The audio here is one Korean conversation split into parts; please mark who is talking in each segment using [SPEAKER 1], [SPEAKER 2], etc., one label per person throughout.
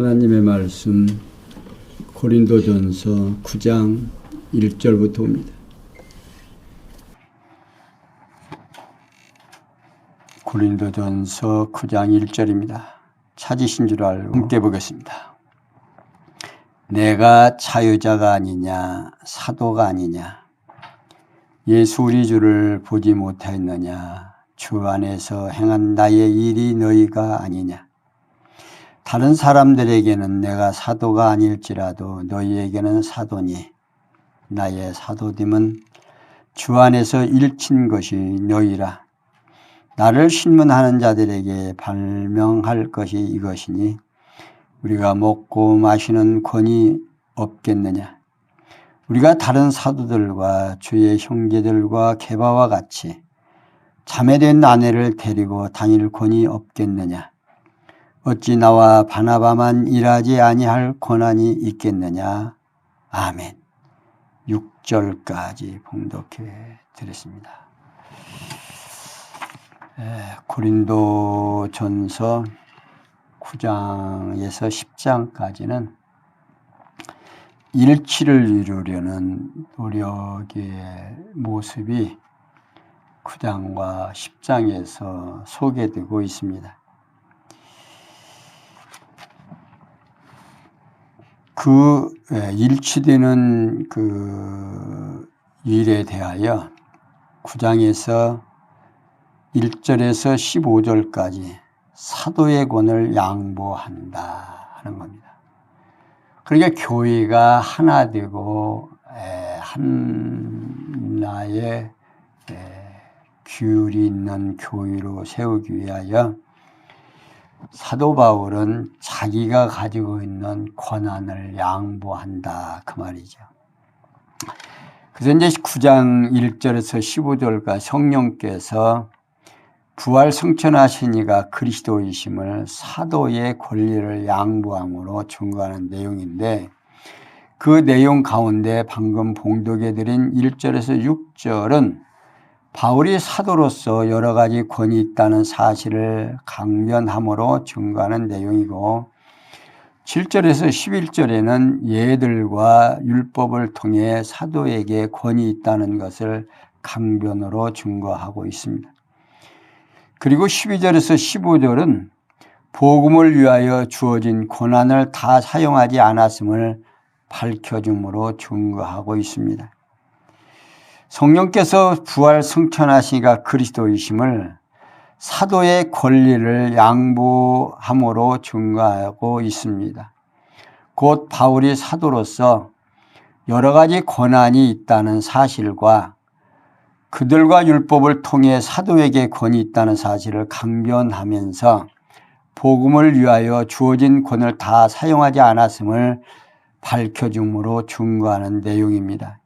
[SPEAKER 1] 하나님의 말씀 고린도전서 9장 1절부터입니다. 고린도전서 9장 1절입니다. 찾으신 줄 알고 함께 보겠습니다. 내가 자유자가 아니냐 사도가 아니냐 예수 우리 주를 보지 못하였느냐 주 안에서 행한 나의 일이 너희가 아니냐 다른 사람들에게는 내가 사도가 아닐지라도 너희에게는 사도니 나의 사도됨은 주 안에서 일친 것이 너희라 나를 신문하는 자들에게 발명할 것이 이것이니 우리가 먹고 마시는 권이 없겠느냐 우리가 다른 사도들과 주의 형제들과 게바와 같이 자매된 아내를 데리고 다닐 권이 없겠느냐 어찌 나와 바나바만 일하지 아니할 권한이 있겠느냐. 아멘. 6절까지 봉독해 드렸습니다. 고린도전서 9장에서 10장까지는 일치를 이루려는 노력의 모습이 9장과 10장에서 소개되고 있습니다. 그 일치되는 그 일에 대하여 9장에서 1절에서 15절까지 사도의 권을 양보한다 하는 겁니다. 그러니까 교회가 하나 되고 하나의 규율이 있는 교회로 세우기 위하여 사도 바울은 자기가 가지고 있는 권한을 양보한다 그 말이죠. 그래서 이제 9장 1절에서 15절까지 성령께서 부활 승천하신 이가 그리스도이심을 사도의 권리를 양보함으로 증거하는 내용인데 그 내용 가운데 방금 봉독해 드린 1절에서 6절은 바울이 사도로서 여러 가지 권이 있다는 사실을 강변함으로 증거하는 내용이고 7절에서 11절에는 예들과 율법을 통해 사도에게 권이 있다는 것을 강변으로 증거하고 있습니다. 그리고 12절에서 15절은 복음을 위하여 주어진 권한을 다 사용하지 않았음을 밝혀줌으로 증거하고 있습니다. 성령께서 부활 승천하시니가 그리스도이심을 사도의 권리를 양보함으로 증거하고 있습니다. 곧 바울이 사도로서 여러 가지 권한이 있다는 사실과 그들과 율법을 통해 사도에게 권이 있다는 사실을 강변하면서 복음을 위하여 주어진 권을 다 사용하지 않았음을 밝혀줌으로 증거하는 내용입니다.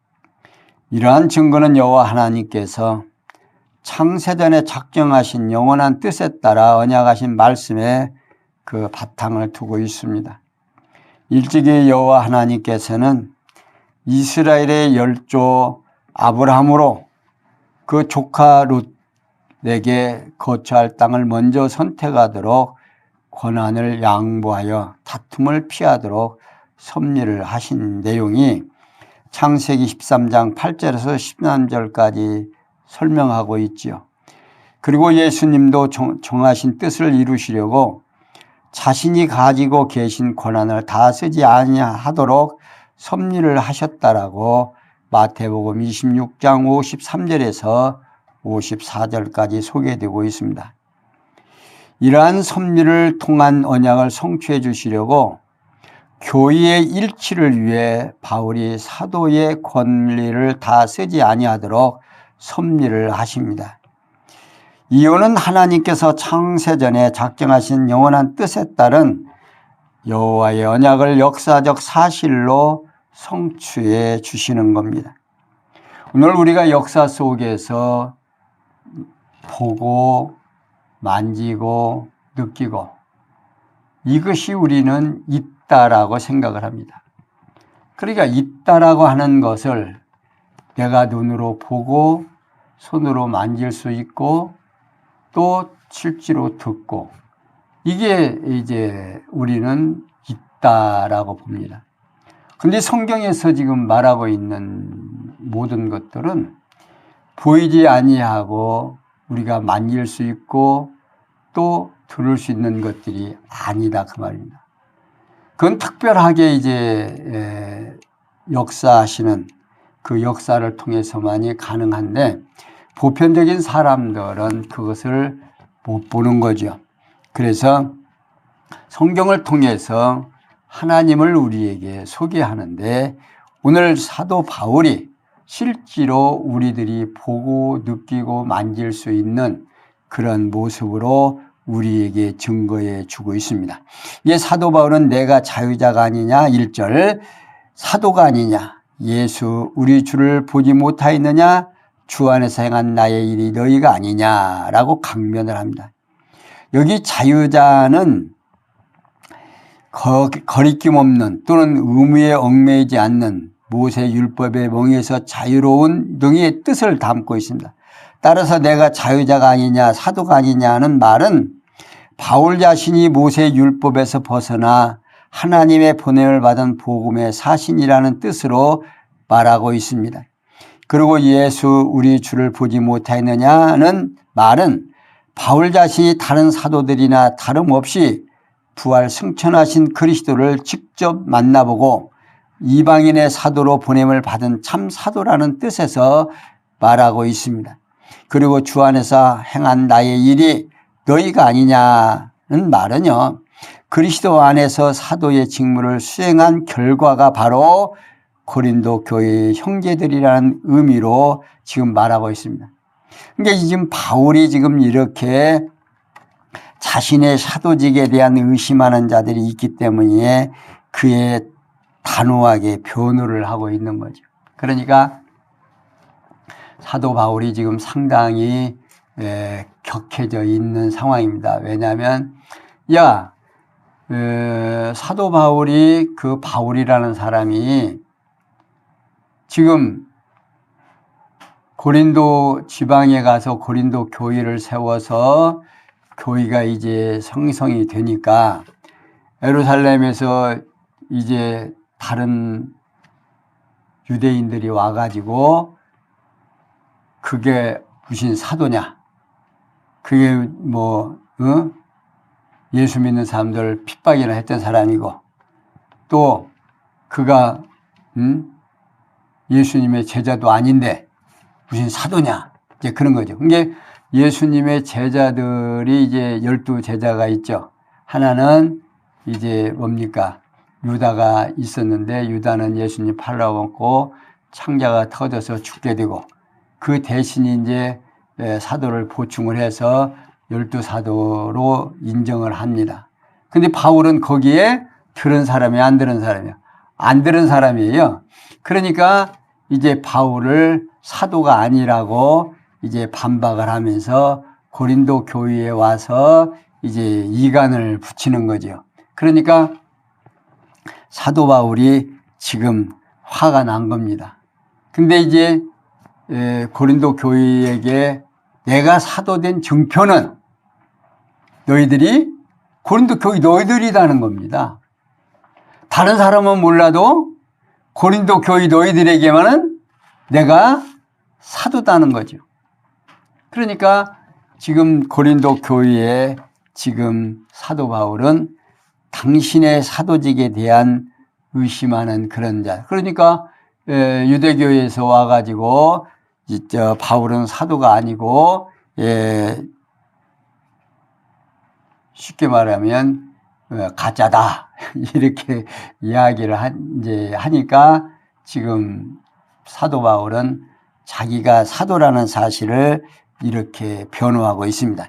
[SPEAKER 1] 이러한 증거는 여호와 하나님께서 창세전에 작정하신 영원한 뜻에 따라 언약하신 말씀에 그 바탕을 두고 있습니다. 일찍이 여호와 하나님께서는 이스라엘의 열조 아브라함으로 그 조카 룻에게 거처할 땅을 먼저 선택하도록 권한을 양보하여 다툼을 피하도록 섭리를 하신 내용이 창세기 13장 8절에서 13절까지 설명하고 있지요. 그리고 예수님도 정하신 뜻을 이루시려고 자신이 가지고 계신 권한을 다 쓰지 아니하도록 섭리를 하셨다라고 마태복음 26장 53절에서 54절까지 소개되고 있습니다. 이러한 섭리를 통한 언약을 성취해 주시려고 교회의 일치를 위해 바울이 사도의 권리를 다 쓰지 아니하도록 섭리를 하십니다. 이유는 하나님께서 창세전에 작정하신 영원한 뜻에 따른 여호와의 언약을 역사적 사실로 성취해 주시는 겁니다. 오늘 우리가 역사 속에서 보고 만지고 느끼고 이것이 우리는 있다라고 생각을 합니다. 그러니까 있다라고 하는 것을 내가 눈으로 보고 손으로 만질 수 있고 또 실제로 듣고 이게 이제 우리는 없다라고 봅니다. 근데 성경에서 지금 말하고 있는 모든 것들은 보이지 아니하고 우리가 만질 수 있고 또 들을 수 있는 것들이 아니다 그 말입니다. 그건 특별하게 이제 역사하시는 그 역사를 통해서만이 가능한데 보편적인 사람들은 그것을 못 보는 거죠. 그래서 성경을 통해서 하나님을 우리에게 소개하는데 오늘 사도 바울이 실제로 우리들이 보고 느끼고 만질 수 있는 그런 모습으로 우리에게 증거해 주고 있습니다. 이 사도 바울은 내가 자유자가 아니냐 1절 사도가 아니냐 예수 우리 주를 보지 못하였느냐 주 안에서 행한 나의 일이 너희가 아니냐라고 강변을 합니다. 여기 자유자는 거리낌 없는 또는 의무에 얽매이지 않는 모세 율법의 멍에서 자유로운 등의 뜻을 담고 있습니다. 따라서 내가 자유자가 아니냐 사도가 아니냐는 말은 바울 자신이 모세 율법에서 벗어나 하나님의 보냄을 받은 복음의 사신이라는 뜻으로 말하고 있습니다. 그리고 예수 우리 주를 보지 못하였느냐는 말은 바울 자신이 다른 사도들이나 다름없이 부활 승천하신 그리스도를 직접 만나보고 이방인의 사도로 보냄을 받은 참 사도라는 뜻에서 말하고 있습니다. 그리고 주 안에서 행한 나의 일이 너희가 아니냐는 말은요. 그리스도 안에서 사도의 직무를 수행한 결과가 바로 고린도 교회의 형제들이라는 의미로 지금 말하고 있습니다. 그러니까 지금 바울이 지금 이렇게 자신의 사도직에 대한 의심하는 자들이 있기 때문에 그의 단호하게 변호를 하고 있는 거죠. 그러니까 사도 바울이 지금 상당히 격해져 있는 상황입니다. 왜냐하면 사도 바울이 그 바울이라는 사람이 지금 고린도 지방에 가서 고린도 교회를 세워서 교회가 이제 성성이 되니까 예루살렘에서 이제 다른 유대인들이 와가지고 그게 무슨 사도냐 그게 뭐 예수 믿는 사람들 핍박이나 했던 사람이고 또 그가 예수님의 제자도 아닌데 무슨 사도냐 이제 그런 거죠. 그러니까 예수님의 제자들이 이제 12제자가 있죠. 하나는 이제 뭡니까? 유다가 있었는데 유다는 예수님 팔아먹고 창자가 터져서 죽게 되고 그 대신에 이제 사도를 보충을 해서 12사도로 인정을 합니다. 근데 바울은 거기에 들은 사람이 안 들은 사람이에요. 안 들은 사람이에요. 그러니까 이제 바울을 사도가 아니라고 이제 반박을 하면서 고린도 교회에 와서 이제 이간을 붙이는 거죠. 그러니까 사도 바울이 지금 화가 난 겁니다. 근데 이제 고린도 교회에게 내가 사도된 증표는 너희들이 고린도 교회 너희들이라는 겁니다. 다른 사람은 몰라도 고린도 교회 너희들에게만은 내가 사도다는 거죠. 그러니까 지금 고린도 교회에 지금 사도 바울은 당신의 사도직에 대한 의심하는 그런 자. 그러니까 유대교회에서 와가지고 바울은 사도가 아니고 쉽게 말하면 가짜다 이렇게 이야기를 이제 하니까 지금 사도 바울은 자기가 사도라는 사실을 이렇게 변호하고 있습니다.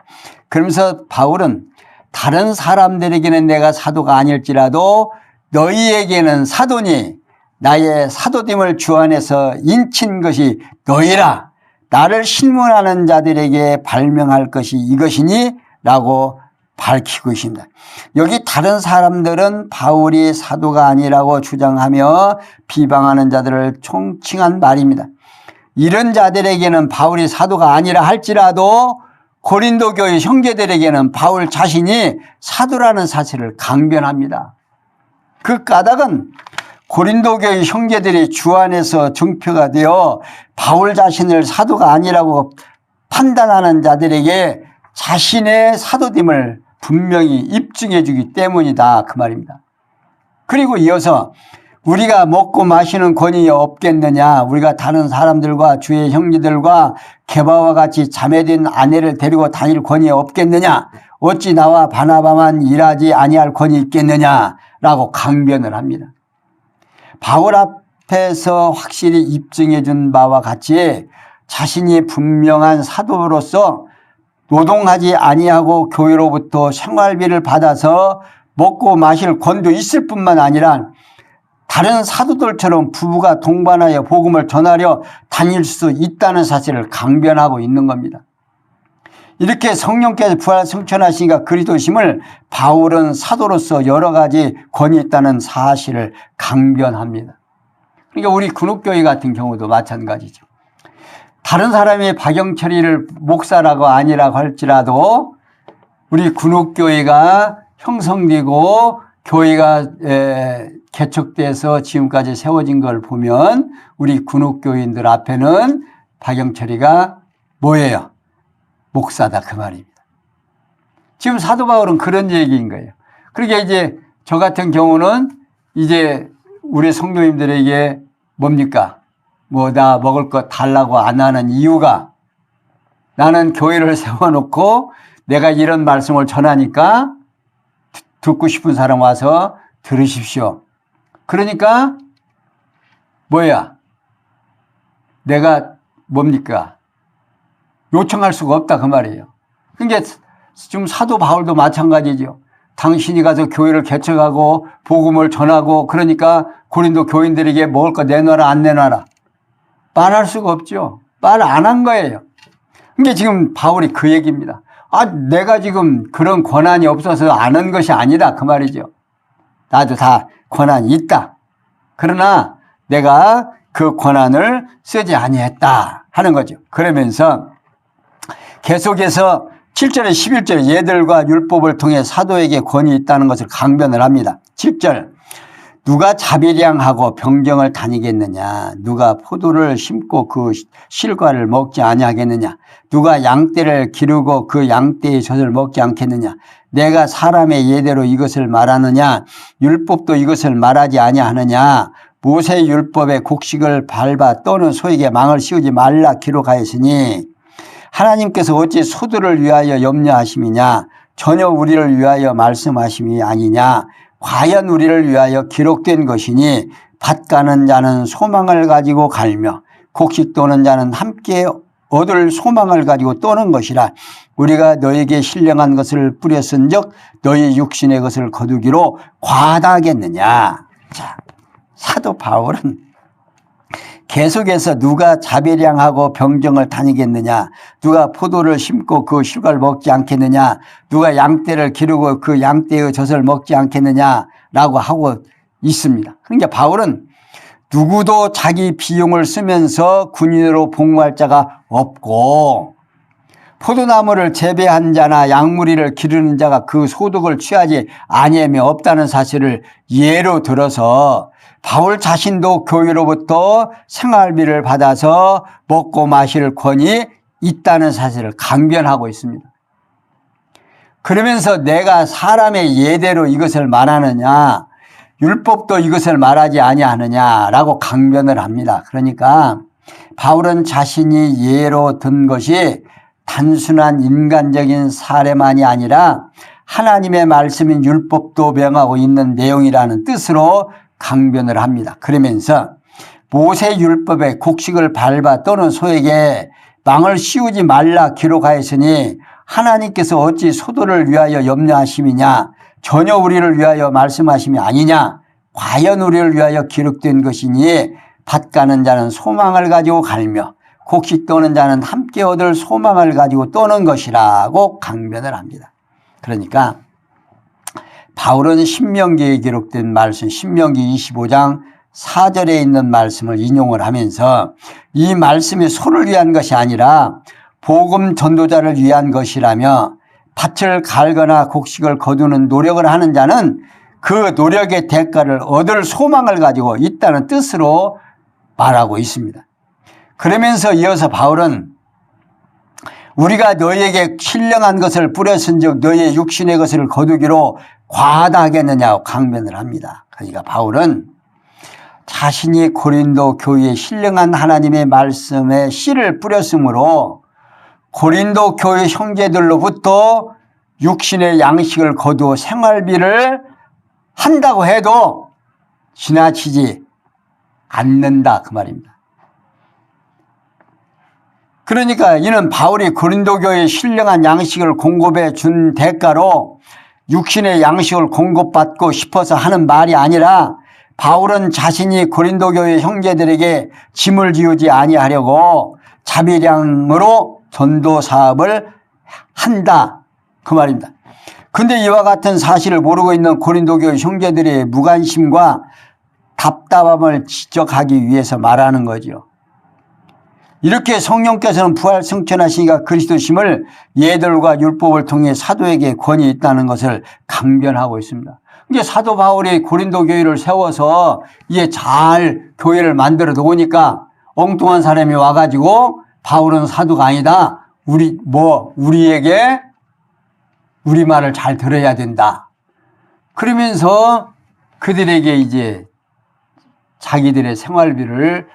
[SPEAKER 1] 그러면서 바울은 다른 사람들에게는 내가 사도가 아닐지라도 너희에게는 사도니 나의 사도됨을 주 안에서 인친 것이 너희라. 나를 신문하는 자들에게 발명할 것이 이것이니 라고 밝히고 있습니다. 여기 다른 사람들은 바울이 사도가 아니라고 주장하며 비방하는 자들을 총칭한 말입니다. 이런 자들에게는 바울이 사도가 아니라 할지라도 고린도 교회 형제들에게는 바울 자신이 사도라는 사실을 강변합니다. 그 까닭은 고린도 교회 형제들이 주 안에서 증표가 되어 바울 자신을 사도가 아니라고 판단하는 자들에게 자신의 사도됨을 분명히 입증해 주기 때문이다 그 말입니다. 그리고 이어서 우리가 먹고 마시는 권위 없겠느냐, 우리가 다른 사람들과 주의 형제들과 게바와 같이 자매된 아내를 데리고 다닐 권위 없겠느냐, 어찌 나와 바나바만 일하지 아니할 권위 있겠느냐라고 강변을 합니다. 바울 앞에서 확실히 입증해 준 바와 같이 자신이 분명한 사도로서 노동하지 아니하고 교회로부터 생활비를 받아서 먹고 마실 권도 있을 뿐만 아니라 다른 사도들처럼 부부가 동반하여 복음을 전하려 다닐 수 있다는 사실을 강변하고 있는 겁니다. 이렇게 성령께서 부활 승천하시니까 그리스도심을 바울은 사도로서 여러 가지 권위 있다는 사실을 강변합니다. 그러니까 우리 군옥교회 같은 경우도 마찬가지죠. 다른 사람이 박영철이를 목사라고 아니라고 할지라도 우리 군옥교회가 형성되고 교회가 개척돼서 지금까지 세워진 걸 보면 우리 군옥교인들 앞에는 박영철이가 뭐예요? 목사다 그 말입니다. 지금 사도 바울은 그런 얘기인 거예요. 그러니까 이제 저 같은 경우는 이제 우리 성도님들에게 뭡니까? 뭐 나 먹을 거 달라고 안 하는 이유가 나는 교회를 세워놓고 내가 이런 말씀을 전하니까 듣고 싶은 사람 와서 들으십시오. 그러니까 뭐야? 내가 뭡니까? 요청할 수가 없다 그 말이에요. 그러니까 지금 사도 바울도 마찬가지죠. 당신이 가서 교회를 개척하고 복음을 전하고 그러니까 고린도 교인들에게 먹을 거 내놔라 안 내놔라. 말할 수가 없죠. 말 안 한 거예요. 그러니까 지금 바울이 그 얘기입니다. 아, 내가 지금 그런 권한이 없어서 안 한 것이 아니다 그 말이죠. 나도 다 권한이 있다. 그러나 내가 그 권한을 쓰지 아니했다 하는 거죠. 그러면서 계속해서 7절에 11절에 얘들과 율법을 통해 사도에게 권위 있다는 것을 강변을 합니다. 7절 누가 자비량하고 병정을 다니겠느냐, 누가 포도를 심고 그 실과를 먹지 아니하겠느냐, 누가 양떼를 기르고 그 양떼의 젖을 먹지 않겠느냐, 내가 사람의 예대로 이것을 말하느냐, 율법도 이것을 말하지 아니하느냐, 모세 율법의 곡식을 밟아 떠는 소에게 망을 씌우지 말라 기록하였으니 하나님께서 어찌 소들을 위하여 염려하심이냐, 전혀 우리를 위하여 말씀하심이 아니냐, 과연 우리를 위하여 기록된 것이니 밭 가는 자는 소망을 가지고 갈며 곡식 떠는 자는 함께 얻을 소망을 가지고 떠는 것이라. 우리가 너에게 신령한 것을 뿌렸은즉 너희 육신의 것을 거두기로 과다하겠느냐. 자, 사도 바울은 계속해서 누가 자비량하고 병정을 다니겠느냐, 누가 포도를 심고 그 실과를 먹지 않겠느냐, 누가 양떼를 기르고 그 양떼의 젖을 먹지 않겠느냐라고 하고 있습니다. 그러니까 바울은 누구도 자기 비용을 쓰면서 군인으로 복무할 자가 없고 포도나무를 재배한 자나 양무리를 기르는 자가 그 소득을 취하지 아니하며 없다는 사실을 예로 들어서 바울 자신도 교회로부터 생활비를 받아서 먹고 마실 권이 있다는 사실을 강변하고 있습니다. 그러면서 내가 사람의 예대로 이것을 말하느냐, 율법도 이것을 말하지 아니하느냐라고 강변을 합니다. 그러니까 바울은 자신이 예로 든 것이 단순한 인간적인 사례만이 아니라 하나님의 말씀인 율법도 명하고 있는 내용이라는 뜻으로 강변을 합니다. 그러면서 모세 율법의 곡식을 밟아 떠는 소에게 망을 씌우지 말라 기록하였으니 하나님께서 어찌 소도를 위하여 염려하심이냐, 전혀 우리를 위하여 말씀하심이 아니냐, 과연 우리를 위하여 기록된 것이니 밭 가는 자는 소망을 가지고 갈며 곡식 떠는 자는 함께 얻을 소망을 가지고 떠는 것이라고 강변을 합니다. 그러니까 바울은 신명기에 기록된 말씀, 신명기 25장 4절에 있는 말씀을 인용을 하면서 이 말씀이 소를 위한 것이 아니라 복음 전도자를 위한 것이라며 밭을 갈거나 곡식을 거두는 노력을 하는 자는 그 노력의 대가를 얻을 소망을 가지고 있다는 뜻으로 말하고 있습니다. 그러면서 이어서 바울은 우리가 너희에게 신령한 것을 뿌렸은즉 너희의 육신의 것을 거두기로 과하다 하겠느냐고 강변을 합니다. 그러니까 바울은 자신이 고린도 교회에 신령한 하나님의 말씀에 씨를 뿌렸으므로 고린도 교회 형제들로부터 육신의 양식을 거두어 생활비를 한다고 해도 지나치지 않는다 그 말입니다. 그러니까 이는 바울이 고린도 교회에 신령한 양식을 공급해 준 대가로 육신의 양식을 공급받고 싶어서 하는 말이 아니라 바울은 자신이 고린도 교회 형제들에게 짐을 지우지 아니하려고 자비량으로 전도 사업을 한다 그 말입니다. 그런데 이와 같은 사실을 모르고 있는 고린도 교회 형제들의 무관심과 답답함을 지적하기 위해서 말하는 거죠. 이렇게 성령께서는 부활 승천하시니까 그리스도심을 예들과 율법을 통해 사도에게 권위 있다는 것을 강변하고 있습니다. 이제 사도 바울이 고린도 교회를 세워서 이게 잘 교회를 만들어 놓으니까 엉뚱한 사람이 와가지고 바울은 사도가 아니다. 우리에게 우리 말을 잘 들어야 된다. 그러면서 그들에게 이제 자기들의 생활비를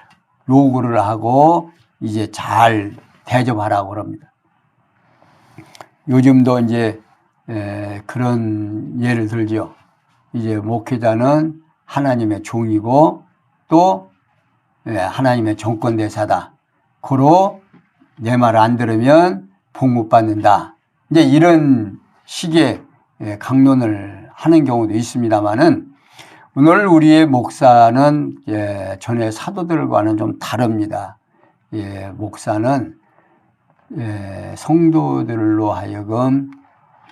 [SPEAKER 1] 요구를 하고 이제 잘 대접하라고 그럽니다. 요즘도 이제 그런 예를 들죠. 이제 목회자는 하나님의 종이고 또 하나님의 정권대사다. 고로 내 말 안 들으면 복 못 받는다. 이제 이런 식의 강론을 하는 경우도 있습니다만은 오늘 우리의 목사는 전에 사도들과는 좀 다릅니다. 목사는 성도들로 하여금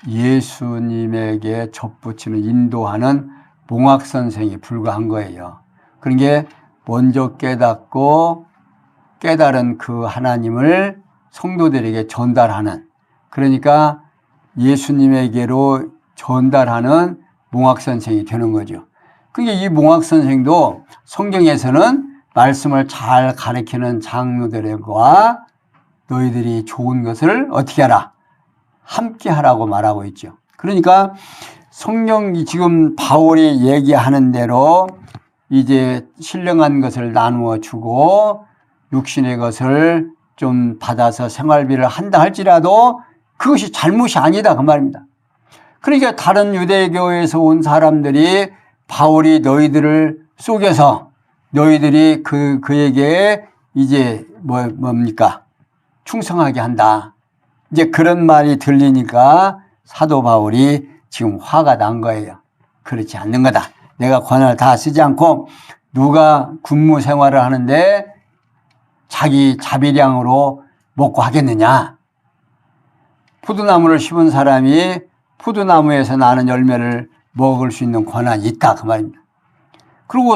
[SPEAKER 1] 예수님에게 접붙이는 인도하는 몽학선생이 불과한 거예요. 그런 게 먼저 깨닫고 깨달은 그 하나님을 성도들에게 전달하는, 그러니까 예수님에게로 전달하는 몽학선생이 되는 거죠. 그러니까 이 몽학선생도 성경에서는 말씀을 잘 가르치는 장로들과 너희들이 좋은 것을 어떻게 하라? 함께 하라고 말하고 있죠. 그러니까 성령이 지금 바울이 얘기하는 대로 이제 신령한 것을 나누어 주고 육신의 것을 좀 받아서 생활비를 한다 할지라도 그것이 잘못이 아니다 그 말입니다. 그러니까 다른 유대교에서 온 사람들이 바울이 너희들을 속여서 너희들이 그에게 이제 뭡니까? 충성하게 한다. 이제 그런 말이 들리니까 사도 바울이 지금 화가 난 거예요. 그렇지 않는 거다. 내가 권한을 다 쓰지 않고 누가 군무 생활을 하는데 자기 자비량으로 먹고 하겠느냐. 포도나무를 심은 사람이 포도나무에서 나는 열매를 먹을 수 있는 권한이 있다 그 말입니다. 그리고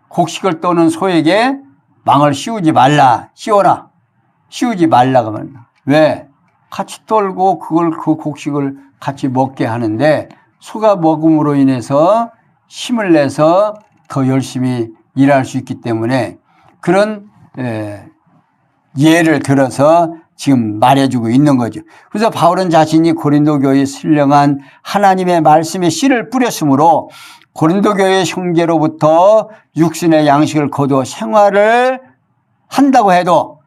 [SPEAKER 1] 곡식을 떠는 소에게 망을 씌우지 말라. 씌우지 말라 그 말입니다. 왜? 같이 떨고 그 곡식을 같이 먹게 하는데 소가 먹음으로 인해서 힘을 내서 더 열심히 일할 수 있기 때문에 그런 예를 들어서 지금 말해주고 있는 거죠. 그래서 바울은 자신이 고린도 교회에 신령한 하나님의 말씀에 씨를 뿌렸으므로 고린도 교회 형제로부터 육신의 양식을 거두어 생활을 한다고 해도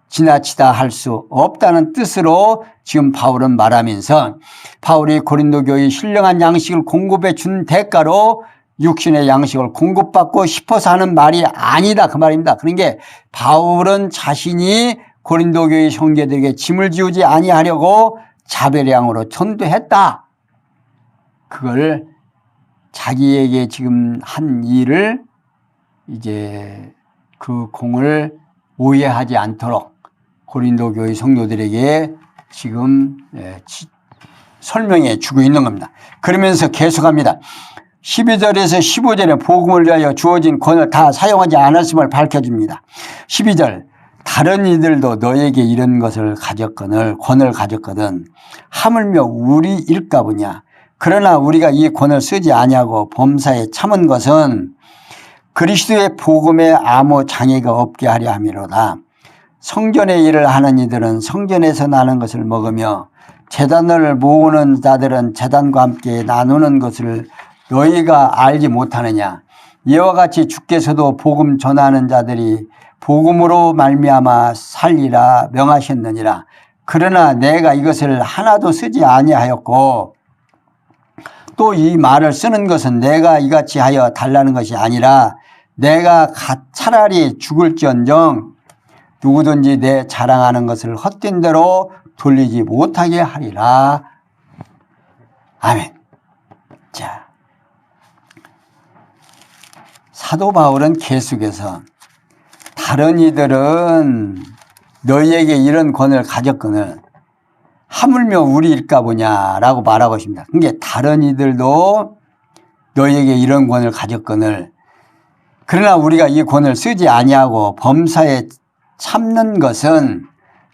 [SPEAKER 1] 지나치다 할 수 없다는 뜻으로 지금 바울은 말하면서 바울이 고린도 교회에 신령한 양식을 공급해 준 대가로 육신의 양식을 공급받고 싶어서 하는 말이 아니다 그 말입니다. 그러니까 바울은 자신이 고린도 교회 형제들에게 짐을 지우지 아니하려고 자비량으로 전도했다. 그걸 자기에게 지금 한 일을 이제 그 공을 오해하지 않도록 고린도 교회 성도들에게 지금 설명해 주고 있는 겁니다. 그러면서 계속합니다. 12절에서 15절에 복음을 위하여 주어진 권을 다 사용하지 않았음을 밝혀줍니다. 12절 다른 이들도 너에게 이런 것을 가졌거늘 권을 가졌거든 하물며 우리 일까 보냐. 그러나 우리가 이 권을 쓰지 아니하고 범사에 참은 것은 그리스도의 복음에 아무 장애가 없게 하려 함이로다. 성전의 일을 하는 이들은 성전에서 나는 것을 먹으며 제단을 모으는 자들은 제단과 함께 나누는 것을 너희가 알지 못하느냐. 이와 같이 주께서도 복음 전하는 자들이 복음으로 말미암아 살리라 명하셨느니라. 그러나 내가 이것을 하나도 쓰지 아니하였고 또 이 말을 쓰는 것은 내가 이같이 하여 달라는 것이 아니라 내가 차라리 죽을지언정 누구든지 내 자랑하는 것을 헛된 대로 돌리지 못하게 하리라. 아멘. 자, 사도 바울은 계속해서 다른 이들은 너희에게 이런 권을 가졌거늘 하물며 우리일까 보냐라고 말하고 있습니다. 그러니까 다른 이들도 너희에게 이런 권을 가졌거늘 그러나 우리가 이 권을 쓰지 아니하고 범사에 참는 것은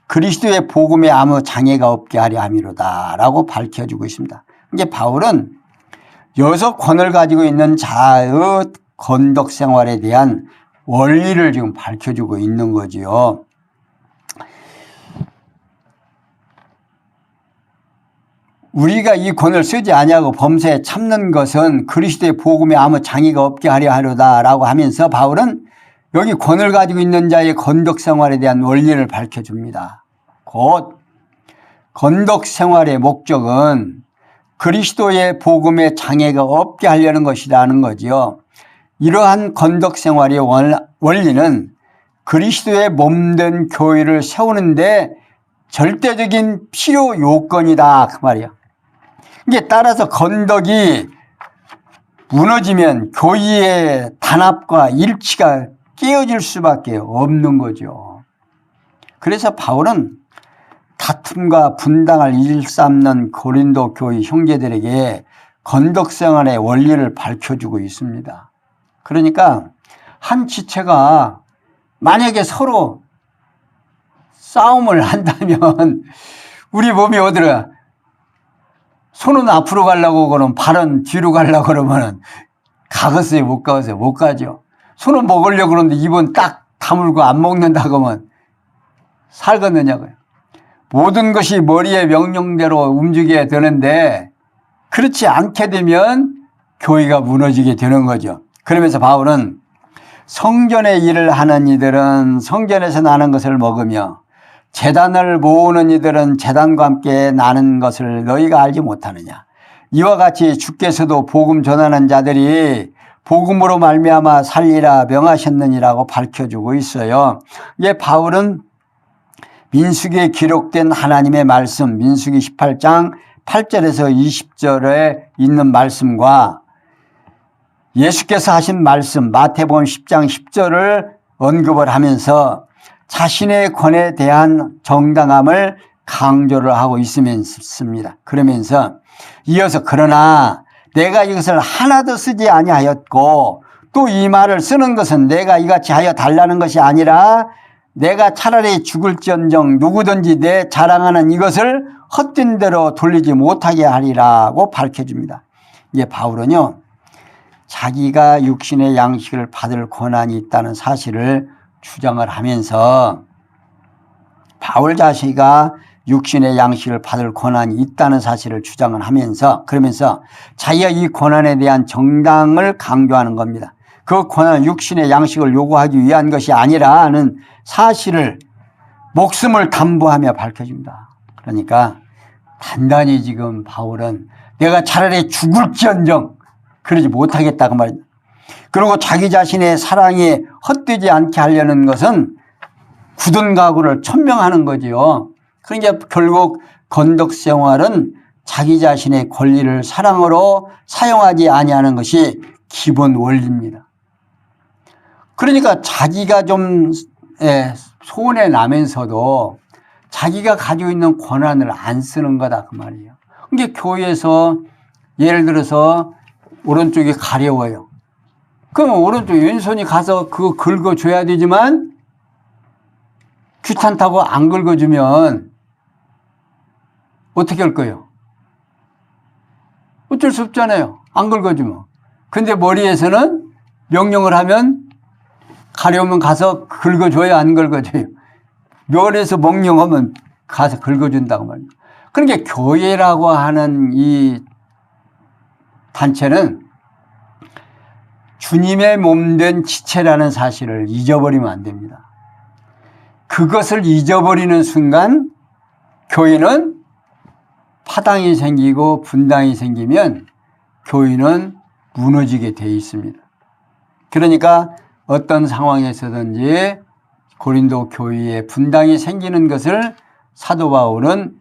[SPEAKER 1] 그리스도의 복음에 아무 장애가 없게 하려 함이로다 라고 밝혀주고 있습니다. 이제 바울은 여기서 권을 가지고 있는 자의 건덕 생활에 대한 원리를 지금 밝혀주고 있는 거지요. 우리가 이 권을 쓰지 아니하고 범사에 참는 것은 그리스도의 복음에 아무 장애가 없게 하려 하려다라고 하면서 바울은 여기 권을 가지고 있는 자의 건덕 생활에 대한 원리를 밝혀줍니다. 곧 건덕 생활의 목적은 그리스도의 복음에 장애가 없게 하려는 것이라는 거지요. 이러한 건덕 생활의 원리는 그리스도의 몸된 교회를 세우는데 절대적인 필요 요건이다 그 말이에요. 이게 따라서 건덕이 무너지면 교회의 단합과 일치가 깨어질 수밖에 없는 거죠. 그래서 바울은 다툼과 분당을 일삼는 고린도 교회 형제들에게 건덕생활의 원리를 밝혀주고 있습니다. 그러니까 한 지체가 만약에 서로 싸움을 한다면 우리 몸이 어디로 손은 앞으로 가려고 그러면 발은 뒤로 가려고 그러면 가겠어요? 못 가겠어요? 못 가죠. 손은 먹으려고 그러는데 입은 딱 다물고 안 먹는다 그러면 살겠느냐고요. 모든 것이 머리의 명령대로 움직여야 되는데 그렇지 않게 되면 교회가 무너지게 되는 거죠. 그러면서 바울은 성전의 일을 하는 이들은 성전에서 나는 것을 먹으며 제단을 모으는 이들은 제단과 함께 나는 것을 너희가 알지 못하느냐. 이와 같이 주께서도 복음 전하는 자들이 복음으로 말미암아 살리라 명하셨느니라고 밝혀주고 있어요. 이게 바울은 민수기에 기록된 하나님의 말씀 민수기 18장 8절에서 20절에 있는 말씀과 예수께서 하신 말씀 마태복음 10장 10절을 언급을 하면서 자신의 권에 대한 정당함을 강조를 하고 있습니다. 그러면서 이어서 그러나 내가 이것을 하나도 쓰지 아니하였고 또 이 말을 쓰는 것은 내가 이같이 하여 달라는 것이 아니라 내가 차라리 죽을지언정 누구든지 내 자랑하는 이것을 헛된 대로 돌리지 못하게 하리라고 밝혀줍니다. 이제 바울은요 자기가 육신의 양식을 받을 권한이 있다는 사실을 주장을 하면서 바울 자신가 육신의 양식을 받을 권한이 있다는 사실을 주장을 하면서 그러면서 자기가 이 권한에 대한 정당을 강조하는 겁니다. 그 권한 육신의 양식을 요구하기 위한 것이 아니라는 사실을 목숨을 담보하며 밝혀줍니다. 그러니까 단단히 지금 바울은 내가 차라리 죽을지언정 그러지 못하겠다고 말입니다. 그리고 자기 자신의 사랑이 헛되지 않게 하려는 것은 굳은 각오를 천명하는 거지요. 그러니까 결국 건덕 생활은 자기 자신의 권리를 사랑으로 사용하지 아니하는 것이 기본 원리입니다. 그러니까 자기가 좀 손해 나면서도 자기가 가지고 있는 권한을 안 쓰는 거다 그 말이에요. 그러니까 교회에서 예를 들어서 오른쪽이 가려워요. 그럼 오른쪽 왼손이 가서 그거 긁어줘야 되지만 귀찮다고 안 긁어주면 어떻게 할 거예요? 어쩔 수 없잖아요. 안 긁어주면. 근데 머리에서는 명령을 하면 가려우면 가서 긁어줘요, 안 긁어줘요? 멸에서 명령하면 가서 긁어준다고 말이에요. 그러니까 교회라고 하는 이 단체는 주님의 몸된 지체라는 사실을 잊어버리면 안 됩니다. 그것을 잊어버리는 순간 교회는 파당이 생기고 분당이 생기면 교회는 무너지게 돼 있습니다. 그러니까 어떤 상황에서든지 고린도 교회에 분당이 생기는 것을 사도 바울은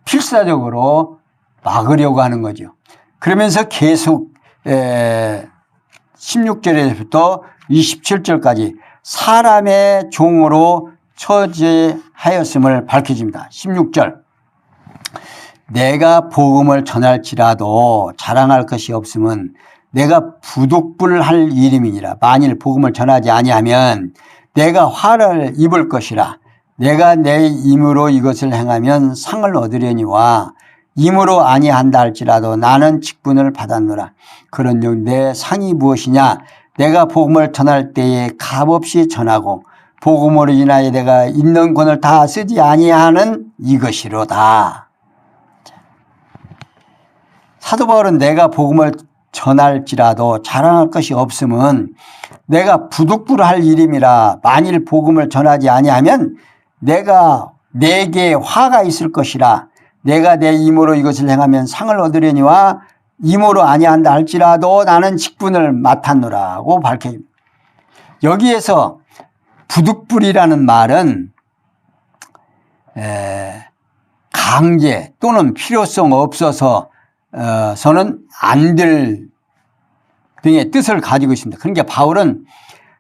[SPEAKER 1] 필사적으로 막으려고 하는 거죠. 그러면서 계속 16절에서부터 27절까지 사람의 종으로 처지하였음을 밝혀줍니다. 16절. 내가 복음을 전할지라도 자랑할 것이 없으면 내가 부득불할 일임이니라. 만일 복음을 전하지 아니하면 내가 화를 입을 것이라. 내가 내 힘으로 이것을 행하면 상을 얻으려니와 힘으로 아니한다 할지라도 나는 직분을 받았노라. 그런즉 내 상이 무엇이냐? 내가 복음을 전할 때에 값없이 전하고 복음으로 인하여 내가 있는 권을 다 쓰지 아니하는 이것이로다. 사도 바울은 내가 복음을 전할지라도 자랑할 것이 없으면 내가 부득불할 일임이라. 만일 복음을 전하지 아니하면 내게 화가 있을 것이라. 내가 내 힘으로 이것을 행하면 상을 얻으려니와 힘으로 아니한다 할지라도 나는 직분을 맡았노라고 밝혀집니다. 여기에서 부득불이라는 말은 강제 또는 필요성 없어서 서는 안 될 등의 뜻을 가지고 있습니다. 그러니까 바울은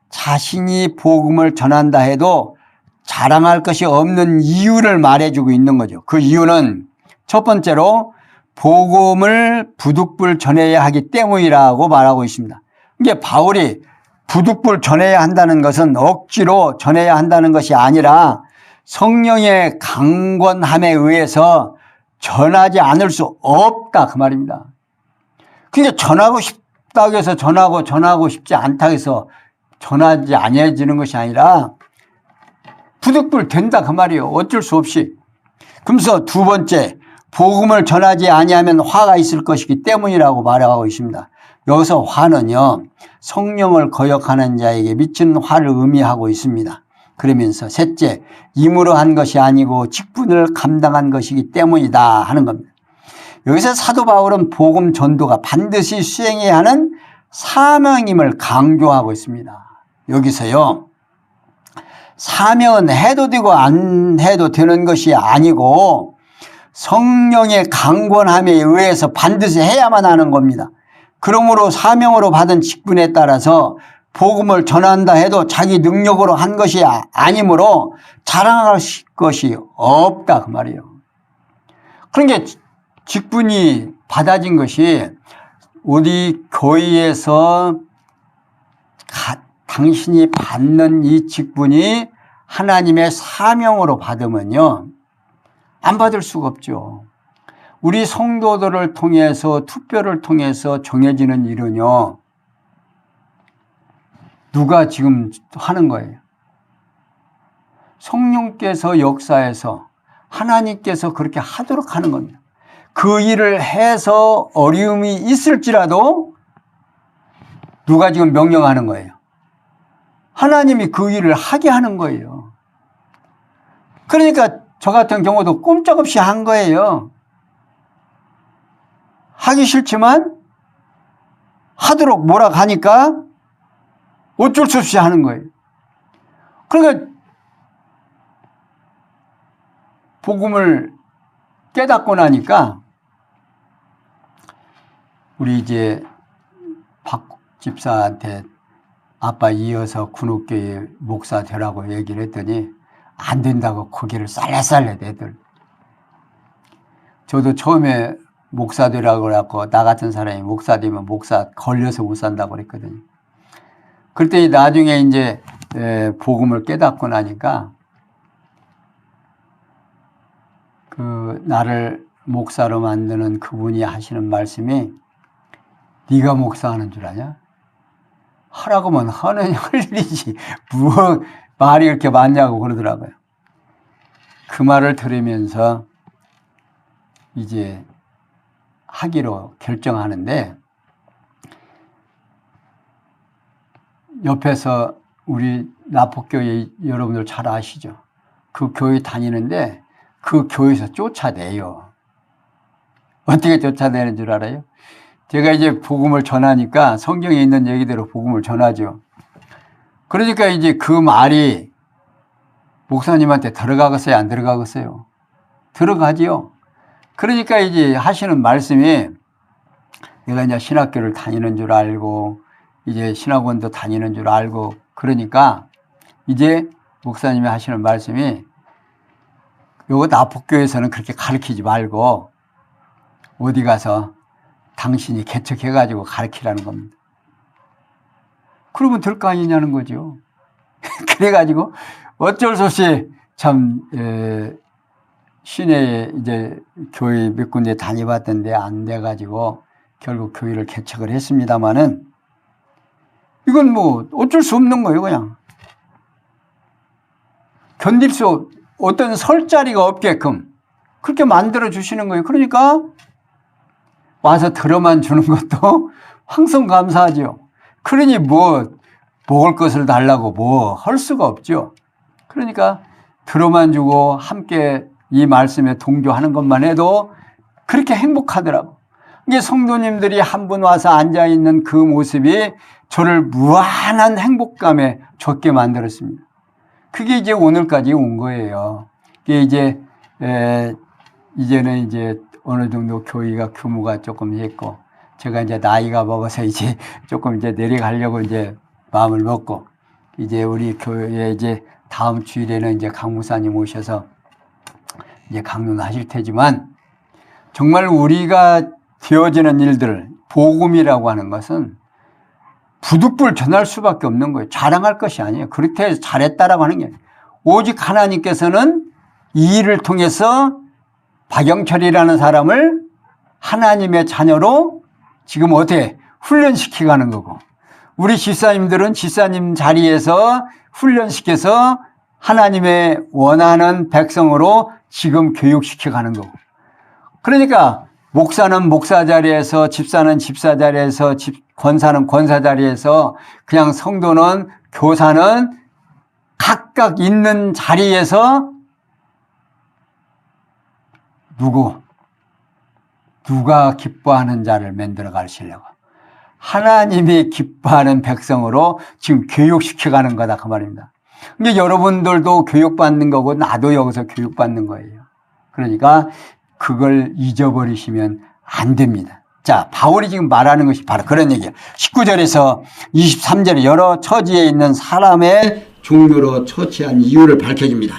[SPEAKER 1] 자신이 복음을 전한다 해도 자랑할 것이 없는 이유를 말해주고 있는 거죠. 그 이유는 첫 번째로 복음을 부득불 전해야 하기 때문이라고 말하고 있습니다. 그러니까 바울이 부득불 전해야 한다는 것은 억지로 전해야 한다는 것이 아니라 성령의 강권함에 의해서 전하지 않을 수 없다 그 말입니다. 그러니까 전하고 싶다고 해서 전하고 싶지 않다고 해서 전하지 아니해지는 것이 아니라 부득불 된다 그 말이에요. 어쩔 수 없이. 그러면서 두 번째, 복음을 전하지 아니하면 화가 있을 것이기 때문이라고 말하고 있습니다. 여기서 화는요, 성령을 거역하는 자에게 미치는 화를 의미하고 있습니다. 그러면서 셋째, 힘으로 한 것이 아니고 직분을 감당한 것이기 때문이다 하는 겁니다. 여기서 사도 바울은 복음 전도가 반드시 수행해야 하는 사명임을 강조하고 있습니다. 여기서요, 사명은 해도 되고 안 해도 되는 것이 아니고 성령의 강권함에 의해서 반드시 해야만 하는 겁니다. 그러므로 사명으로 받은 직분에 따라서 복음을 전한다 해도 자기 능력으로 한 것이 아니므로 자랑할 것이 없다 그 말이에요. 그러니까 직분이 받아진 것이 우리 교회에서 당신이 받는 이 직분이 하나님의 사명으로 받으면요, 안 받을 수가 없죠. 우리 성도들을 통해서 투표를 통해서 정해지는 일은요, 누가 지금 하는 거예요? 성령께서 역사해서 하나님께서 그렇게 하도록 하는 겁니다. 그 일을 해서 어려움이 있을지라도 누가 지금 명령하는 거예요? 하나님이 그 일을 하게 하는 거예요. 그러니까 저 같은 경우도 꼼짝없이 한 거예요. 하기 싫지만 하도록 뭐라 하니까 어쩔 수 없이 하는 거예요. 그러니까 복음을 깨닫고 나니까 우리 이제 박 집사한테 아빠 이어서 군옥교회 목사 되라고 얘기를 했더니 안 된다고 고개를 살래살래 애들. 저도 처음에 목사 되라고 그래갖고 나 같은 사람이 목사 되면 목사 걸려서 못 산다고 그랬거든요. 그랬더니 나중에 이제 복음을 깨닫고 나니까 그 나를 목사로 만드는 그분이 하시는 말씀이 네가 목사하는 줄 아냐? 하라고 하면 하는 일이지 뭐 말이 그렇게 많냐고 그러더라고요. 그 말을 들으면서 이제 하기로 결정하는데 옆에서 우리 나포교회 여러분들 잘 아시죠? 그 교회 다니는데 그 교회에서 쫓아내요. 어떻게 쫓아내는 줄 알아요? 제가 이제 복음을 전하니까 성경에 있는 얘기대로 복음을 전하죠. 그러니까 이제 그 말이 목사님한테 들어가겠어요? 안 들어가겠어요? 들어가지요. 그러니까 이제 하시는 말씀이 내가 이제 신학교를 다니는 줄 알고 이제 신학원도 다니는 줄 알고 그러니까 이제 목사님이 하시는 말씀이 요거 나포교에서는 그렇게 가르치지 말고 어디 가서 당신이 개척해가지고 가르치라는 겁니다. 그러면 될 거 아니냐는 거죠. 그래가지고 어쩔 수 없이 참 시내에 이제 교회 몇 군데 다녀봤던데 안 돼가지고 결국 교회를 개척을 했습니다마는 이건 뭐 어쩔 수 없는 거예요. 그냥 견딜 수 어떤 설 자리가 없게끔 그렇게 만들어 주시는 거예요. 그러니까 와서 들어만 주는 것도 황송 감사하죠. 그러니 뭐 먹을 것을 달라고 뭐 할 수가 없죠. 그러니까 들어만 주고 함께 이 말씀에 동조하는 것만 해도 그렇게 행복하더라고. 이게 성도님들이 한 분 와서 앉아있는 그 모습이 저를 무한한 행복감에 젖게 만들었습니다. 그게 이제 오늘까지 온 거예요. 이게 이제는 이제 어느 정도 교회가 규모가 조금 있고 제가 이제 나이가 먹어서 이제 조금 이제 내려가려고 이제 마음을 먹고 이제 우리 교회에 이제 다음 주일에는 이제 강무사님 오셔서 이제 강론을 하실 테지만 정말 우리가 되어지는 일들, 복음이라고 하는 것은 부득불 전할 수밖에 없는 거예요. 자랑할 것이 아니에요. 그렇게 잘했다라고 하는 게 아니에요. 오직 하나님께서는 이 일을 통해서 박영철이라는 사람을 하나님의 자녀로 지금 어떻게 훈련시켜가는 거고 우리 집사님들은 집사님 자리에서 훈련시켜서 하나님의 원하는 백성으로 지금 교육시켜가는 거고 그러니까 목사는 목사 자리에서 집사는 집사 자리에서 권사는 권사 자리에서 그냥 성도는 교사는 각각 있는 자리에서 누가 기뻐하는 자를 만들어 가시려고 하나님이 기뻐하는 백성으로 지금 교육시켜가는 거다 그 말입니다. 그러니까 여러분들도 교육받는 거고 나도 여기서 교육받는 거예요. 그러니까 그걸 잊어버리시면 안 됩니다. 자, 바울이 지금 말하는 것이 바로 그런 얘기예요. 19절에서 23절에 여러 처지에 있는 사람의 종류로 처치한 이유를 밝혀줍니다.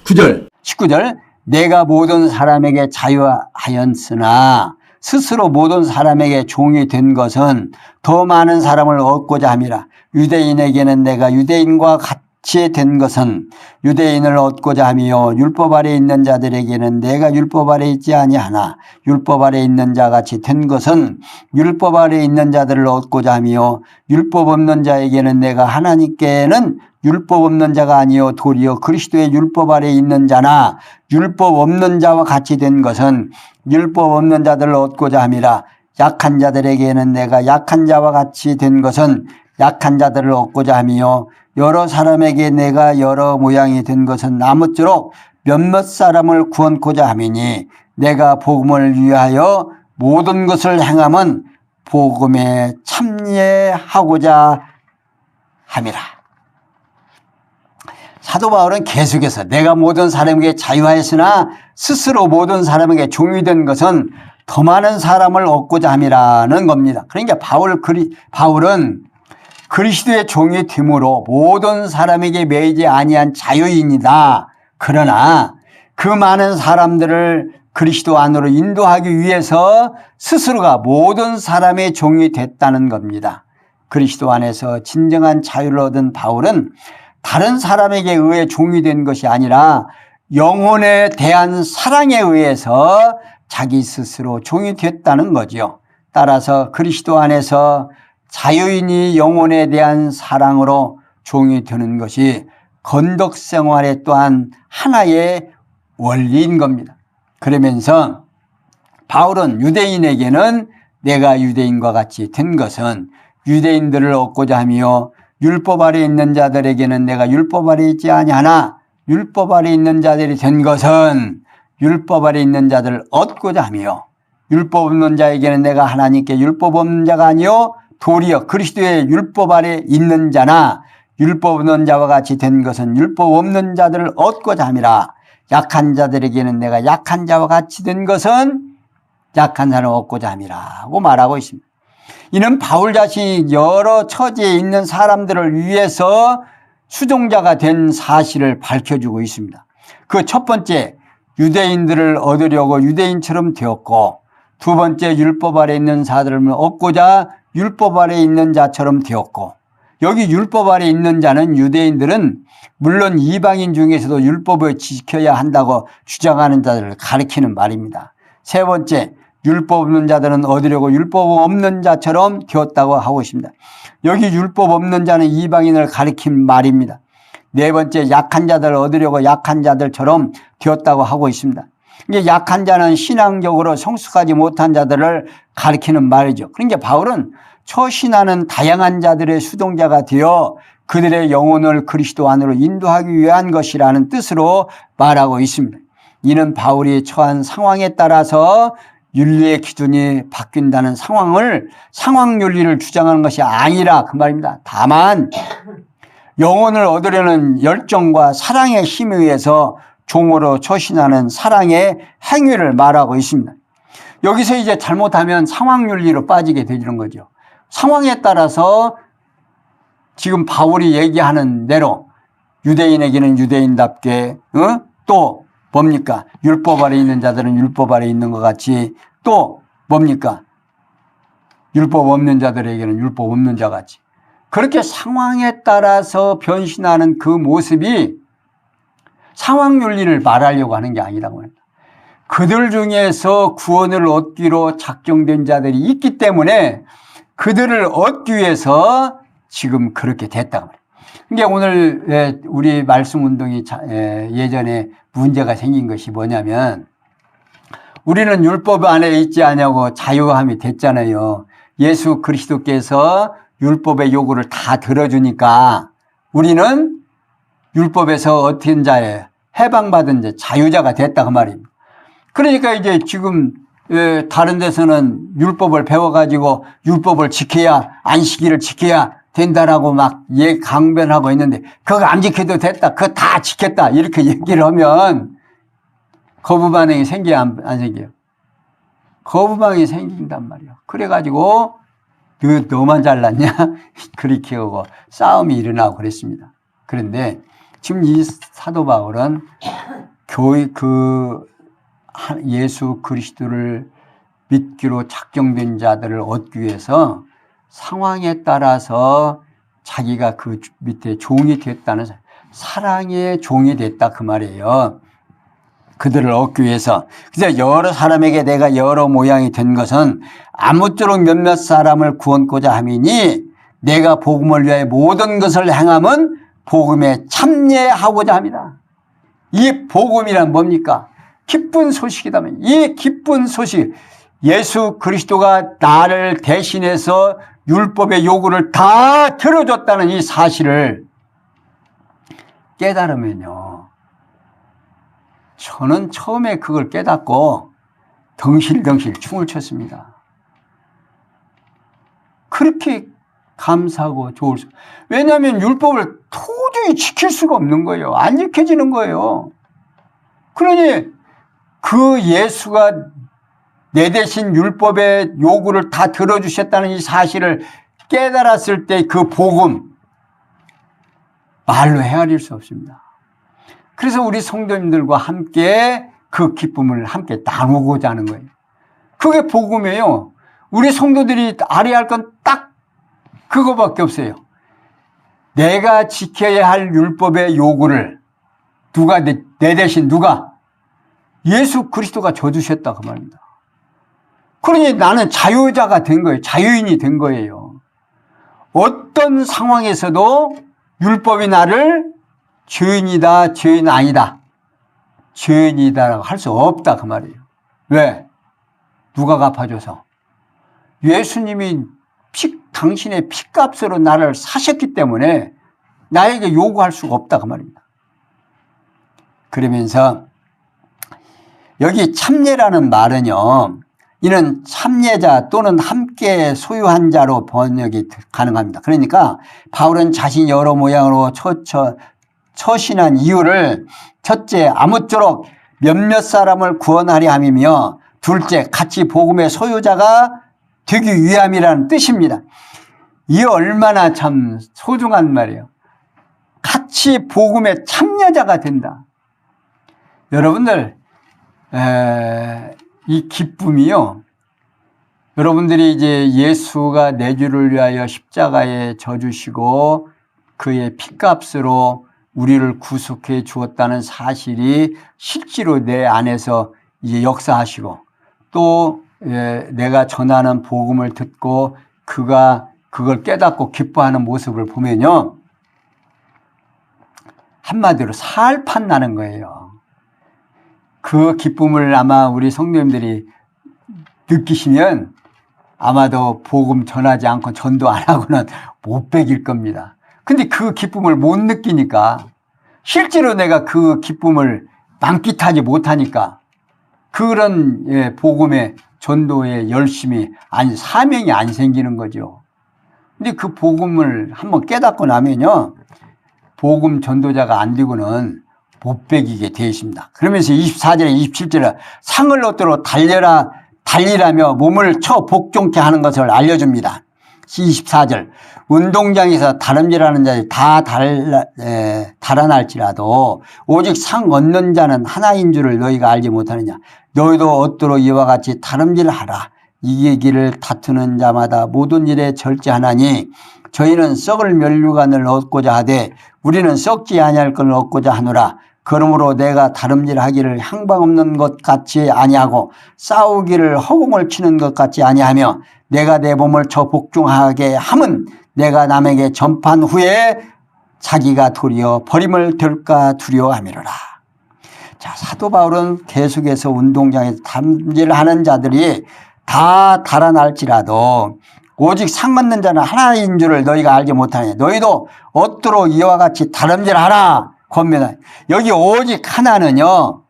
[SPEAKER 1] 19절 내가 모든 사람에게 자유하였으나 스스로 모든 사람에게 종이 된 것은 더 많은 사람을 얻고자 함이라. 유대인에게는 내가 유대인과 같이 된 것은 유대인을 얻고자 함이요 율법 아래 있는 자들에게는 내가 율법 아래 있지 아니하나 율법 아래 있는 자같이 된 것은 율법 아래 있는 자들을 얻고자 함이요 율법 없는 자에게는 내가 하나님께는 율법 없는 자가 아니요 도리어 그리스도의 율법 아래 있는 자나 율법 없는 자와 같이 된 것은 율법 없는 자들을 얻고자 함이라. 약한 자들에게는 내가 약한 자와 같이 된 것은 약한 자들을 얻고자 함이요 여러 사람에게 내가 여러 모양이 된 것은 아무쪼록 몇몇 사람을 구원코자 함이니 내가 복음을 위하여 모든 것을 행함은 복음에 참여하고자 함이라. 사도 바울은 계속해서 내가 모든 사람에게 자유하였으나 스스로 모든 사람에게 종이 된 것은 더 많은 사람을 얻고자 함이라는 겁니다. 그러니까 바울은 그리스도의 종이 됨으로 모든 사람에게 매이지 아니한 자유인이다. 그러나 그 많은 사람들을 그리스도 안으로 인도하기 위해서 스스로가 모든 사람의 종이 됐다는 겁니다. 그리스도 안에서 진정한 자유를 얻은 바울은 다른 사람에게 의해 종이 된 것이 아니라 영혼에 대한 사랑에 의해서 자기 스스로 종이 됐다는 거죠. 따라서 그리스도 안에서 자유인이 영혼에 대한 사랑으로 종이 되는 것이 건덕 생활의 또한 하나의 원리인 겁니다. 그러면서 바울은 유대인에게는 내가 유대인과 같이 된 것은 유대인들을 얻고자 하며 율법 아래 있는 자들에게는 내가 율법 아래 있지 아니하나 율법 아래 있는 자들이 된 것은 율법 아래 있는 자들을 얻고자 하며 율법 없는 자에게는 내가 하나님께 율법 없는 자가 아니요 도리어 그리스도의 율법 아래 있는 자나 율법 없는 자와 같이 된 것은 율법 없는 자들을 얻고자 함이라. 약한 자들에게는 내가 약한 자와 같이 된 것은 약한 자를 얻고자 함이라고 말하고 있습니다. 이는 바울 자신이 여러 처지에 있는 사람들을 위해서 수종자가 된 사실을 밝혀주고 있습니다. 그 첫 번째, 유대인들을 얻으려고 유대인처럼 되었고, 두 번째, 율법 아래 있는 자들을 얻고자 율법 아래 있는 자처럼 되었고, 여기 율법 아래 있는 자는 유대인들은 물론 이방인 중에서도 율법을 지켜야 한다고 주장하는 자들을 가리키는 말입니다. 세 번째, 율법 없는 자들은 얻으려고 율법 없는 자처럼 되었다고 하고 있습니다. 여기 율법 없는 자는 이방인을 가리킨 말입니다. 네 번째, 약한 자들을 얻으려고 약한 자들처럼 되었다고 하고 있습니다. 이게 약한 자는 신앙적으로 성숙하지 못한 자들을 가리키는 말이죠. 그러니까 바울은 처신하는 다양한 자들의 수동자가 되어 그들의 영혼을 그리스도 안으로 인도하기 위한 것이라는 뜻으로 말하고 있습니다. 이는 바울이 처한 상황에 따라서 윤리의 기준이 바뀐다는 상황윤리를 주장하는 것이 아니라 그 말입니다. 다만 영혼을 얻으려는 열정과 사랑의 힘에 의해서 종으로 처신하는 사랑의 행위를 말하고 있습니다. 여기서 이제 잘못하면 상황윤리로 빠지게 되는 거죠. 상황에 따라서 지금 바울이 얘기하는 대로 유대인에게는 유대인답게 또 뭡니까? 율법 아래 있는 자들은 율법 아래 있는 것 같이 또 뭡니까? 율법 없는 자들에게는 율법 없는 자 같이 그렇게 상황에 따라서 변신하는 그 모습이 상황윤리를 말하려고 하는 게 아니라고 합니다. 그들 중에서 구원을 얻기로 작정된 자들이 있기 때문에 그들을 얻기 위해서 지금 그렇게 됐다고 말이에요. 그러니까 오늘 우리 말씀 운동이 예전에 문제가 생긴 것이 뭐냐면 우리는 율법 안에 있지 않냐고 자유함이 됐잖아요. 예수 그리스도께서 율법의 요구를 다 들어주니까 우리는 율법에서 얻은 자에 해방받은 자, 자유자가 됐다 그 말입니다. 그러니까 이제 지금 다른 데서는 율법을 배워가지고 율법을 지켜야 안식일을 지켜야 된다라고 막 강변하고 있는데 그거 안 지켜도 됐다. 그거 다 지켰다. 이렇게 얘기를 하면 거부 반응이 생겨요? 안 생겨요? 거부 반응이 생긴단 말이에요. 그래가지고 너만 잘났냐? 그렇게 하고 싸움이 일어나고 그랬습니다. 그런데 지금 이 사도 바울은 예수 그리스도를 믿기로 작정된 자들을 얻기 위해서 상황에 따라서 자기가 그 밑에 종이 됐다는 사랑의 종이 됐다 그 말이에요. 그들을 얻기 위해서. 그래서 여러 사람에게 내가 여러 모양이 된 것은 아무쪼록 몇몇 사람을 구원코자 함이니 내가 복음을 위하여 모든 것을 행함은 복음에 참여하고자 합니다. 이 복음이란 뭡니까? 기쁜 소식이다면 이 기쁜 소식 예수 그리스도가 나를 대신해서 율법의 요구를 다 들어줬다는 이 사실을 깨달으면요. 저는 처음에 그걸 깨닫고 덩실덩실 춤을 췄습니다. 그렇게 감사하고 좋을 수. 왜냐하면 율법을 도저히 지킬 수가 없는 거예요. 안 지켜지는 거예요. 그러니 그 예수가 내 대신 율법의 요구를 다 들어주셨다는 이 사실을 깨달았을 때 그 복음 말로 헤아릴 수 없습니다. 그래서 우리 성도님들과 함께 그 기쁨을 함께 나누고자 하는 거예요. 그게 복음이에요. 우리 성도들이 알아야 할 건 딱 그거밖에 없어요. 내가 지켜야 할 율법의 요구를 내 대신 누가? 예수 그리스도가 져주셨다 그 말입니다. 그러니 나는 자유자가 된 거예요. 자유인이 된 거예요. 어떤 상황에서도 율법이 나를 죄인이다, 죄인 아니다, 죄인이다라고 할 수 없다 그 말이에요. 왜? 누가 갚아줘서? 예수님이 당신의 피값으로 나를 사셨기 때문에 나에게 요구할 수가 없다 그 말입니다. 그러면서 여기 참례라는 말은요, 이는 참례자 또는 함께 소유한 자로 번역이 가능합니다. 그러니까 바울은 자신이 여러 모양으로 처신한 이유를 첫째, 아무쪼록 몇몇 사람을 구원하려 함이며, 둘째, 같이 복음의 소유자가 되기 위함이라는 뜻입니다. 이게 얼마나 참 소중한 말이에요. 같이 복음의 참여자가 된다. 여러분들, 이 기쁨이요, 여러분들이 이제 예수가 내 죄를 위하여 십자가에 져주시고 그의 피값으로 우리를 구속해 주었다는 사실이 실제로 내 안에서 이제 역사하시고, 또 내가 전하는 복음을 듣고 그걸 깨닫고 기뻐하는 모습을 보면요, 한마디로 살판 나는 거예요. 그 기쁨을 아마 우리 성도님들이 느끼시면 아마도 복음 전하지 않고 전도 안 하고는 못 배길 겁니다. 근데 그 기쁨을 못 느끼니까, 실제로 내가 그 기쁨을 만끽하지 못하니까 그런 복음의 전도의 열심이 사명이 안 생기는 거죠. 근데 그 복음을 한번 깨닫고 나면요, 복음 전도자가 안 되고는 못 배기게 되어 있습니다. 그러면서 24절에 27절에 상을 얻도록 달리라며 몸을 쳐 복종케 하는 것을 알려줍니다. 24절, 운동장에서 다름질하는 자들이 다 달아날지라도 오직 상 얻는 자는 하나인 줄을 너희가 알지 못하느냐. 너희도 얻도록 이와 같이 다름질하라. 이기기를 다투는 자마다 모든 일에 절제하나니 저희는 썩을 면류관을 얻고자 하되 우리는 썩지 아니할 것을 얻고자 하노라. 그러므로 내가 다름질하기를 향방 없는 것 같이 아니하고 싸우기를 허공을 치는 것 같이 아니하며 내가 내 몸을 쳐 복종하게 함은 내가 남에게 전판 후에 자기가 도리어 버림을 될까 두려워함이로라. 자, 사도 바울은 계속해서 운동장에서 다름질하는 자들이 다 달아날지라도 오직 상 얻는 자는 하나인 줄을 너희가 알지 못하니 너희도 얻도록 이와 같이 다름질하라. 권면하. 여기 오직 하나는요,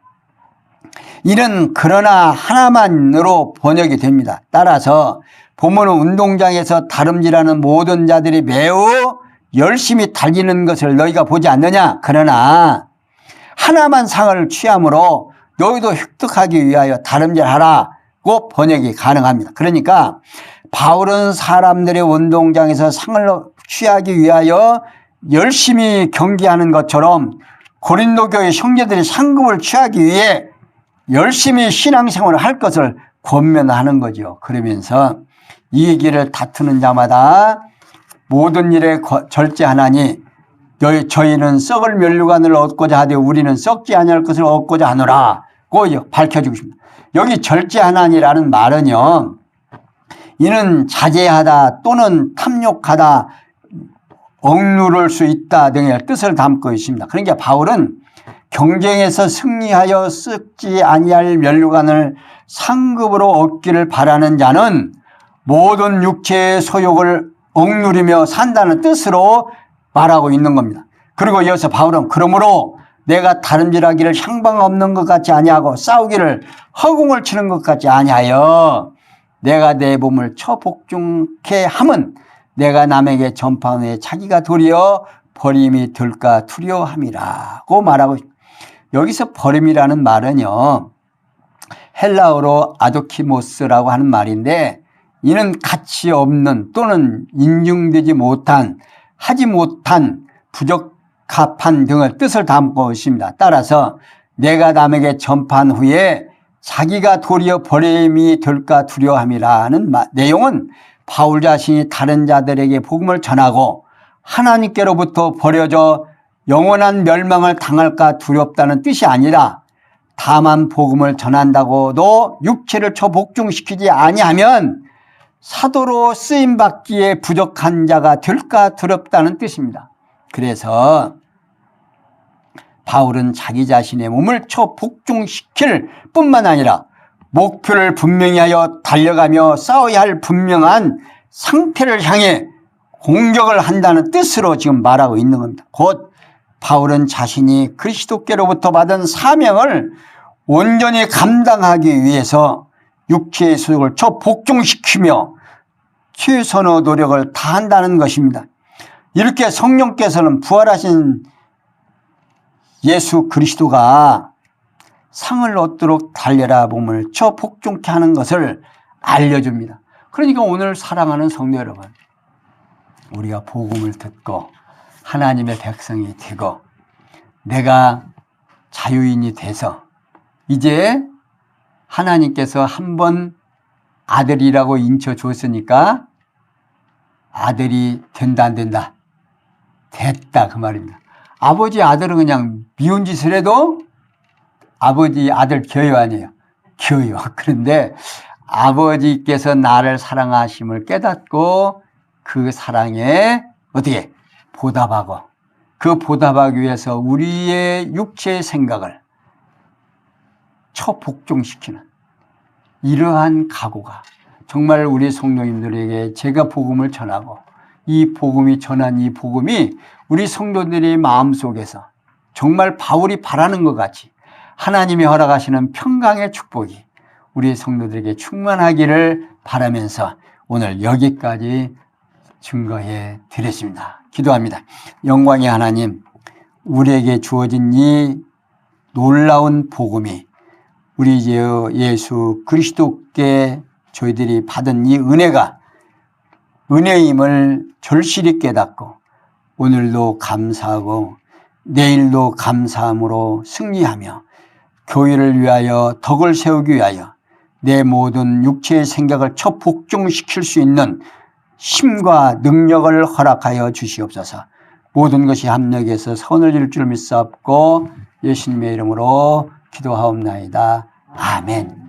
[SPEAKER 1] 이는 그러나 하나만으로 번역이 됩니다. 따라서 본문은 운동장에서 다름질하는 모든 자들이 매우 열심히 달리는 것을 너희가 보지 않느냐. 그러나 하나만 상을 취함으로 너희도 획득하기 위하여 다름질하라고 번역이 가능합니다. 그러니까 바울은 사람들의 운동장에서 상을 취하기 위하여 열심히 경기하는 것처럼 고린도 교회 형제들이 상급을 취하기 위해 열심히 신앙생활을 할 것을 권면하는 거죠. 그러면서 이 길을 다투는 자마다 모든 일에 절제하나니 저희는 썩을 면류관을 얻고자 하되 우리는 썩지 아니할 것을 얻고자 하노라고 밝혀주고 있습니다. 여기 절제하나니라는 말은요, 이는 자제하다 또는 탐욕하다, 억누를 수 있다 등의 뜻을 담고 있습니다. 그러니까 바울은 경쟁에서 승리하여 썩지 아니할 면류관을 상급으로 얻기를 바라는 자는 모든 육체의 소욕을 억누리며 산다는 뜻으로 말하고 있는 겁니다. 그리고 이어서 바울은 그러므로 내가 다름질하기를 향방 없는 것 같이 아니하고 싸우기를 허공을 치는 것 같이 아니하여 내가 내 몸을 쳐 복종케 함은 내가 남에게 전파한 후에 자기가 도리어 버림이 될까 두려워함이라고 말하고 있습니다. 여기서 버림이라는 말은요, 헬라어로 아도키모스라고 하는 말인데, 이는 가치 없는 또는 인정되지 못한, 하지 못한, 부적합한 등의 뜻을 담고 있습니다. 따라서 내가 남에게 전파한 후에 자기가 도리어 버림이 될까 두려워함이라는 내용은 바울 자신이 다른 자들에게 복음을 전하고 하나님께로부터 버려져 영원한 멸망을 당할까 두렵다는 뜻이 아니라 다만 복음을 전한다고도 육체를 초복종시키지 아니하면 사도로 쓰임받기에 부족한 자가 될까 두렵다는 뜻입니다. 그래서 바울은 자기 자신의 몸을 초복종시킬 뿐만 아니라 목표를 분명히 하여 달려가며 싸워야 할 분명한 상태를 향해 공격을 한다는 뜻으로 지금 말하고 있는 겁니다. 곧 바울은 자신이 그리스도께로부터 받은 사명을 온전히 감당하기 위해서 육체의 소욕을 초복종시키며 최선의 노력을 다한다는 것입니다. 이렇게 성령께서는 부활하신 예수 그리스도가 상을 얻도록 달려라 몸을 초복종케 하는 것을 알려줍니다. 그러니까 오늘 사랑하는 성도 여러분, 우리가 복음을 듣고 하나님의 백성이 되고 내가 자유인이 돼서 이제 하나님께서 한번 아들이라고 인쳐줬으니까 아들이 된다 안 된다? 됐다 그 말입니다. 아버지 아들은 그냥 미운 짓을 해도 아버지 아들 겨요 아니에요? 겨요. 그런데 아버지께서 나를 사랑하심을 깨닫고 그 사랑에 어떻게 보답하고 그 보답하기 위해서 우리의 육체의 생각을 초복종시키는 이러한 각오가 정말 우리 성도님들에게 제가 복음을 전하고 이 복음이 전한 이 복음이 우리 성도들의 마음속에서 정말 바울이 바라는 것 같이 하나님이 허락하시는 평강의 축복이 우리 성도들에게 충만하기를 바라면서 오늘 여기까지 증거해 드렸습니다. 기도합니다. 영광의 하나님, 우리에게 주어진 이 놀라운 복음이 우리 예수 그리스도께 저희들이 받은 이 은혜가 은혜임을 절실히 깨닫고 오늘도 감사하고 내일도 감사함으로 승리하며 교회를 위하여 덕을 세우기 위하여 내 모든 육체의 생각을 초복종시킬 수 있는 힘과 능력을 허락하여 주시옵소서. 모든 것이 합력해서 선을 이룰 줄 믿사옵고 예수님의 이름으로 기도하옵나이다. 아멘.